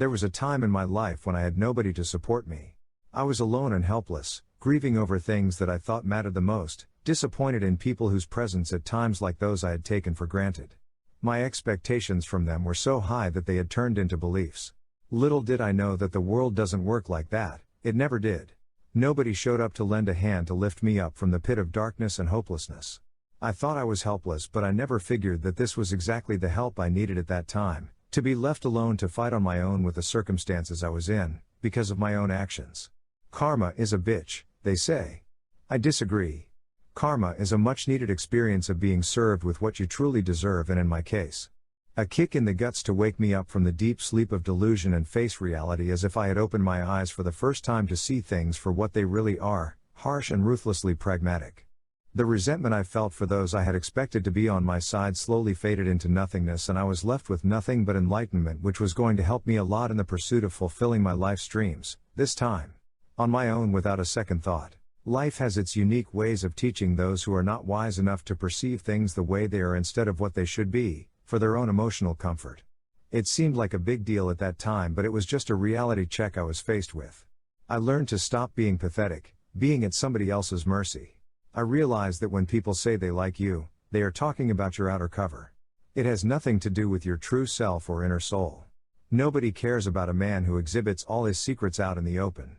There was a time in my life when I had nobody to support me. I was alone and helpless, grieving over things that I thought mattered the most, disappointed in people whose presence at times like those I had taken for granted. My expectations from them were so high that they had turned into beliefs. Little did I know that the world doesn't work like that, it never did. Nobody showed up to lend a hand to lift me up from the pit of darkness and hopelessness. I thought I was helpless, but I never figured that this was exactly the help I needed at that time, to be left alone to fight on my own with the circumstances I was in, because of my own actions. Karma is a bitch, they say. I disagree. Karma is a much-needed experience of being served with what you truly deserve, and in my case, a kick in the guts to wake me up from the deep sleep of delusion and face reality as if I had opened my eyes for the first time to see things for what they really are, harsh and ruthlessly pragmatic. The resentment I felt for those I had expected to be on my side slowly faded into nothingness, and I was left with nothing but enlightenment, which was going to help me a lot in the pursuit of fulfilling my life's dreams, this time on my own without a second thought. Life has its unique ways of teaching those who are not wise enough to perceive things the way they are instead of what they should be, for their own emotional comfort. It seemed like a big deal at that time, but it was just a reality check I was faced with. I learned to stop being pathetic, being at somebody else's mercy. I realized that when people say they like you, they are talking about your outer cover. It has nothing to do with your true self or inner soul. Nobody cares about a man who exhibits all his secrets out in the open.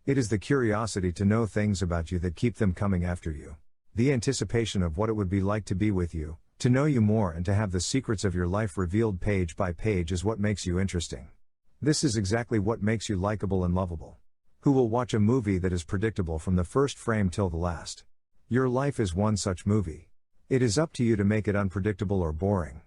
It is the curiosity to know things about you that keep them coming after you. The anticipation of what it would be like to be with you, to know you more, and to have the secrets of your life revealed page by page is what makes you interesting. This is exactly what makes you likable and lovable. Who will watch a movie that is predictable from the first frame till the last? Your life is one such movie. It is up to you to make it unpredictable or boring.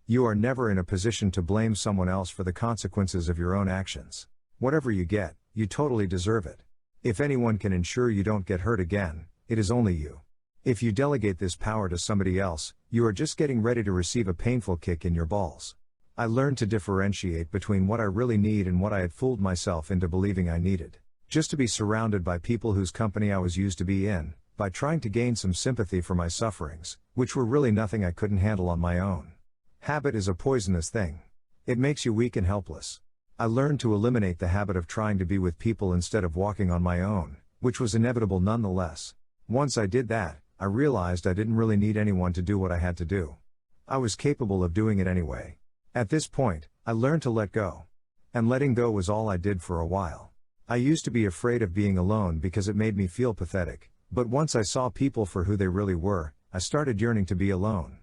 You are never in a position to blame someone else for the consequences of your own actions. Whatever you get, you totally deserve it. If anyone can ensure you don't get hurt again, it is only you. If you delegate this power to somebody else, you are just getting ready to receive a painful kick in your balls. I learned to differentiate between what I really need and what I had fooled myself into believing I needed. Just to be surrounded by people whose company I was used to be in, by trying to gain some sympathy for my sufferings, which were really nothing I couldn't handle on my own. Habit is a poisonous thing. It makes you weak and helpless. I learned to eliminate the habit of trying to be with people instead of walking on my own, which was inevitable nonetheless. Once I did that, I realized I didn't really need anyone to do what I had to do. I was capable of doing it anyway. At this point, I learned to let go. And letting go was all I did for a while. I used to be afraid of being alone because it made me feel pathetic, but once I saw people for who they really were, I started yearning to be alone.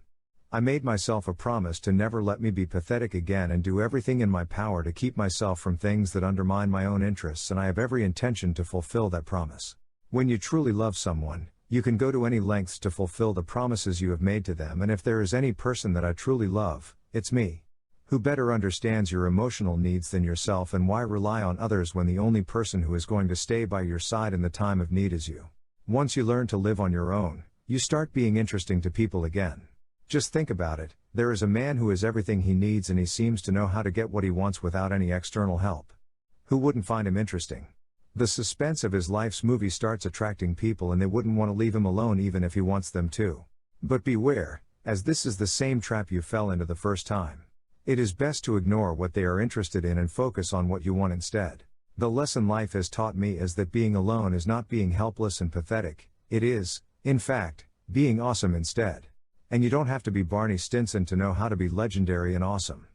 I made myself a promise to never let me be pathetic again and do everything in my power to keep myself from things that undermine my own interests, and I have every intention to fulfill that promise. When you truly love someone, you can go to any lengths to fulfill the promises you have made to them, and if there is any person that I truly love, it's me. Who better understands your emotional needs than yourself, and why rely on others when the only person who is going to stay by your side in the time of need is you? Once you learn to live on your own, you start being interesting to people again. Just think about it, there is a man who has everything he needs and he seems to know how to get what he wants without any external help. Who wouldn't find him interesting? The suspense of his life's movie starts attracting people, and they wouldn't want to leave him alone even if he wants them to. But beware, as this is the same trap you fell into the first time. It is best to ignore what they are interested in and focus on what you want instead. The lesson life has taught me is that being alone is not being helpless and pathetic, it is, in fact, being awesome instead. And you don't have to be Barney Stinson to know how to be legendary and awesome.